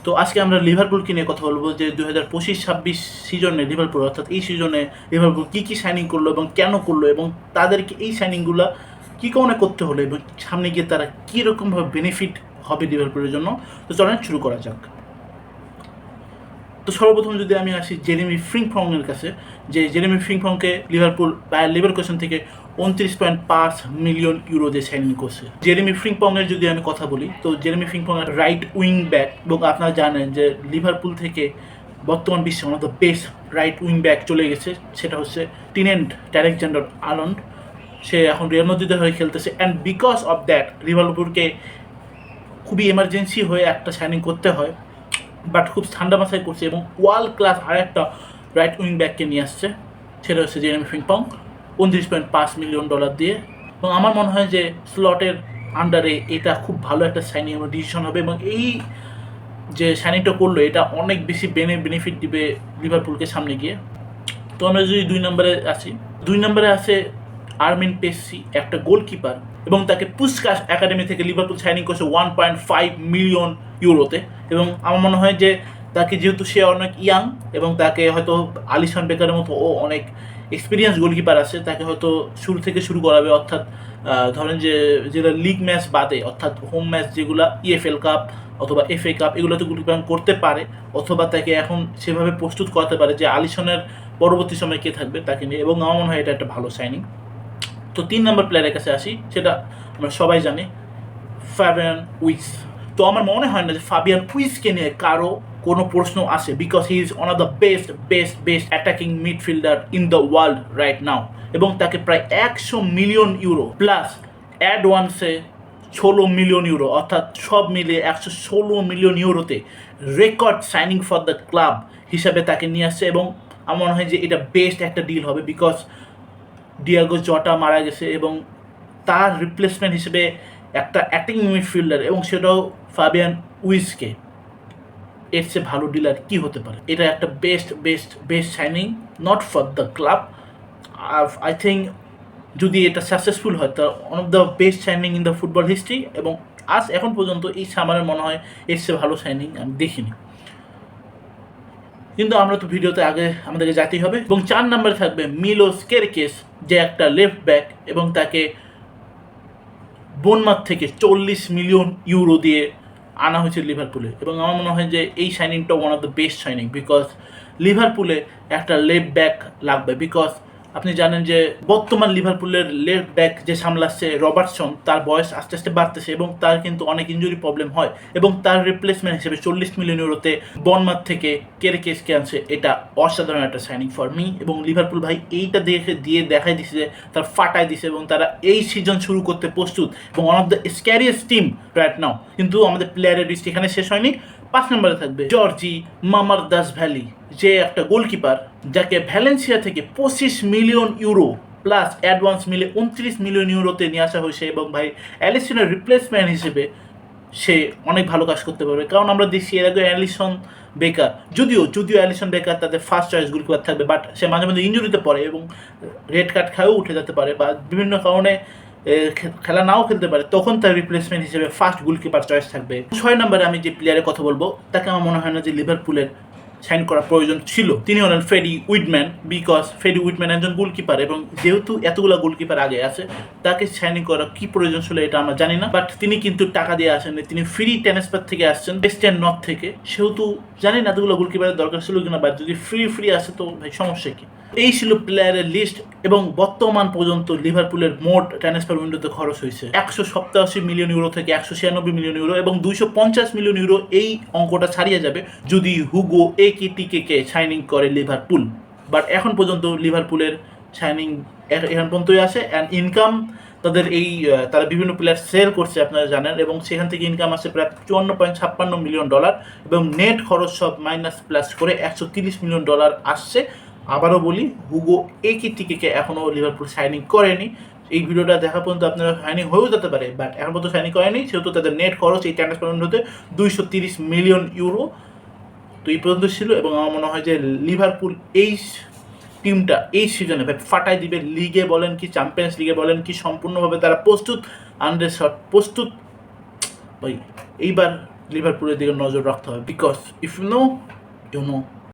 তো আজকে আমরা লিভারপুলকে নিয়ে কথা বলবো যে 2025-26 সিজনে লিভারপুল অর্থাৎ এই সিজনে লিভারপুল কী সাইনিং করলো এবং কেন করলো এবং তাদেরকে এই সাইনিংগুলো কী কারণে করতে হলো এবং সামনে গিয়ে তারা কীরকমভাবে বেনিফিট হবে লিভারপুলের জন্য। তো চলেন শুরু করা যাক। তো সর্বপ্রথম যদি আমি আসি জেরেমি ফ্রিম্পংয়ের কাছে, যে জেরেমি ফ্রিম্পংকে লিভারপুল বায়ার লিভারকুসেন থেকে 29.5 মিলিয়ন ইউরো দিয়ে সাইনিং করছে। জেরেমি ফ্রিম্পংয়ের যদি আমি কথা বলি, তো জেরেমি ফ্রিম্পংয়ের রাইট উইং ব্যাক, এবং আপনারা জানেন যে লিভারপুল থেকে বর্তমান বিশ্বে one of the best right wing back চলে গেছে, সেটা হচ্ছে টিনেন্ট আলেকজান্ডার-আর্নল্ড। সে এখন রিয়াল মাদ্রিদের হয়ে খেলতেছে, অ্যান্ড বিকজ অফ দ্যাট লিভারপুলকে খুবই এমার্জেন্সি হয়ে একটা সাইনিং করতে হয়, বাট খুব ঠান্ডা মাথায় করছে এবং ওয়ার্ল্ড ক্লাস আর একটা রাইট উইং ব্যাককে নিয়ে আসছে, সেটা হচ্ছে জেরেমি ফ্রিম্পং 29.5 মিলিয়ন ডলার দিয়ে। এবং আমার মনে হয় যে স্লটের আন্ডারে এটা খুব ভালো একটা সাইনিং এবং ডিসিশন হবে, এবং এই যে সাইনিংটা করলো এটা অনেক বেশি বেনিফিট দিবে লিভারপুলকে সামনে গিয়ে। তো আমরা যদি 2 নম্বরে আছি, 2 নম্বরে আছে আর্মিন পেসি, একটা গোলকিপার, এবং তাকে পুস্কাস একাডেমি থেকে লিভারপুল সাইনিং করছে 1.5 মিলিয়ন ইউরোতে। এবং আমার মনে হয় যে তাকে যেহেতু সে অনেক ইয়াং এবং তাকে হয়তো আলিশান বেকারের মতো ও অনেক এক্সপিরিয়েন্স গোলকিপার আছে, তাকে হয়তো শুরু থেকে শুরু করাবে, অর্থাৎ ধরেন যে যেটা লিগ ম্যাচ বাদে, অর্থাৎ হোম ম্যাচ যেগুলো EFL কাপ অথবা FA কাপ, এগুলোতে গোলকিপার করতে পারে, অথবা তাকে এখন সেভাবে প্রস্তুত করাতে পারে যে আলিশনের পরবর্তী সময় কে থাকবে তাকে নিয়ে। এবং আমার মনে হয় এটা একটা ভালো সাইনিং। তো 3 নম্বর প্লেয়ারের কাছে আসি, সেটা আমরা সবাই জানি, ফাবিয়ান উইস। তো আমার মনে হয় না যে ফাবিয়ান উইসকে নিয়ে কারো কোনো প্রশ্ন আসে, because he is one of the best attacking midfielder in the world right now. এবং তাকে প্রায় 100 মিলিয়ন ইউরো প্লাস অ্যাডভান্সে 16 মিলিয়ন ইউরো, অর্থাৎ সব মিলিয়ে 116 মিলিয়ন ইউরোতে record signing for the club হিসাবে তাকে নিয়ে আসছে। এবং আমার মনে হয় যে এটা বেস্ট একটা ডিল হবে, বিকজ ডিয়াগো জটা মারা গেছে এবং তার রিপ্লেসমেন্ট হিসেবে একটা অ্যাটাকিং মিডফিল্ডার, এবং সেটাও ফাবিয়ান উইসকে, এর চেয়ে ভালো ডিলার কী হতে পারে। এটা একটা best signing, not for the club. I think যদি এটা সাকসেসফুল হয় তা one of the best signing in the football history, এবং এখন পর্যন্ত এই সামারের মনে হয় এর চেয়ে ভালো সাইনিং আমি দেখিনি। কিন্তু আমরা তো ভিডিওতে আগে আমাদেরকে যেতেই হবে। এবং 4 নম্বরে থাকবে মিলোস কেরকেস, যে একটা লেফট ব্যাক, এবং তাকে বোনমার্থ থেকে 40 মিলিয়ন ইউরো দিয়ে আনা হয়েছে লিভারপুলে। এবং আমার মনে হয় যে এই সাইনিংটা one of the best signing, because লিভারপুলে একটা লেফট ব্যাক লাগবে, বিকজ আপনি জানেন যে বর্তমান লিভারপুলের লেফট ব্যাক যে সামলাচ্ছে রবার্টসন, তার বয়স আস্তে আস্তে বাড়তেছে এবং তার কিন্তু অনেক ইনজুরি প্রবলেম হয়, এবং তার রিপ্লেসমেন্ট হিসেবে 40 মিলিয়ন ইউরোতে বর্নমার্থ থেকে কেরকেসকে আনছে। এটা অসাধারণ একটা সাইনিং ফর মি, এবং লিভারপুল ভাই এইটা দিয়ে দেখাই দিছে যে তার ফাটাই দিছে, এবং তারা এই সিজন শুরু করতে প্রস্তুত, এবং one of the scariest team right now. কিন্তু আমাদের প্লেয়ারের লিস্ট এখানে শেষ হয়নি। 5 নম্বরে থাকবে জর্জি মামারদাশভিলি, যে একটা গোলকিপার, যাকে ভ্যালেন্সিয়া থেকে 25 মিলিয়ন ইউরো প্লাস অ্যাডভান্স মিলে 29 মিলিয়ন ইউরোতে নিয়ে আসা হয়েছে। এবং ভাই অ্যালিসনের রিপ্লেসমেন্ট হিসেবে সে অনেক ভালো কাজ করতে পারবে, কারণ আমরা দেখছি এর আগে অ্যালিসন বেকার, যদিও অ্যালিসন বেকার তাদের ফার্স্ট চয়েস গোলকিপার থাকবে, বাট সে মাঝে মাঝে ইঞ্জুরিতে পড়ে এবং রেড কার্ড খায়ও উঠে যেতে পারে, বা বিভিন্ন কারণে খেলা নাও খেলতে পারে, তখন তার রিপ্লেসমেন্ট হিসেবে ফার্স্ট গোলকিপার চয়েস থাকবে। 6 নম্বরে আমি যে প্লেয়ারের কথা বলবো, তাকে আমার মনে হয় না যে লিভারপুলের সাইন করা প্রয়োজন ছিল। তিনি হলেন ফ্রেডি উইডম্যান, বিকজ ফ্রেডি উইডম্যান একজন গোলকিপার, এবং যেহেতু এতগুলো গোলকিপার আগে আছে, তাকে সাইনিং করা কি প্রয়োজন ছিল এটা আমরা জানি না, বাট তিনি কিন্তু টাকা দিয়ে আসেন, তিনি ফ্রি ট্রান্সফার থেকে আসছেন ওয়েস্টার্ন নর্থ থেকে, সেহেতু জানি না এতগুলো গোলকিপারের দরকার ছিল কিনা, বাট যদি ফ্রি আসে তো ভাই সমস্যা কি। এই ছিল প্লেয়ারের লিস্ট, এবং বর্তমান পর্যন্ত লিভারপুলের মোট ট্রান্সফার উইন্ডোতে খরচ হয়েছে 187 মিলিয়ন ইউরো থেকে 196 মিলিয়ন ইউরো, এবং 250 মিলিয়ন ইউরো এই অঙ্কটা ছাড়িয়ে যাবে যদি হুগো একিটিকে সাইনিং করে লিভারপুল। বাট এখন পর্যন্ত লিভারপুলের সাইনিং এখন পর্যন্তই আসে, অ্যান্ড ইনকাম তাদের তারা বিভিন্ন প্লেয়ার সেল করছে আপনারা জানেন, এবং সেখান থেকে ইনকাম আসছে প্রায় 54.56 মিলিয়ন ডলার, এবং নেট খরচ সব মাইনাস প্লাস করে 130 মিলিয়ন ডলার আসছে। আবারও বলি, হুগো একিটিকে এখনও লিভারপুল সাইনিং করেনি। এই ভিডিওটা দেখা পর্যন্ত আপনারা সাইনিং হয়েও যেতে পারে, বাট এখন পর্যন্ত সাইনিং করেনি, সেহেতু তাদের নেট খরচ এই ট্রান্সফার উইন্ডোতে 230 মিলিয়ন ইউরো। তো এই পর্যন্ত ছিল, এবং আমার মনে হয় যে লিভারপুল এই টিমটা এই সিজনে ফাটাই দিবে। লিগে বলেন কি চ্যাম্পিয়ন্স লিগে বলেন কি, সম্পূর্ণভাবে তারা প্রস্তুত, প্রস্তুত। ভাই এইবার লিভারপুলের দিকে নজর রাখতে হবে, because if you know you no.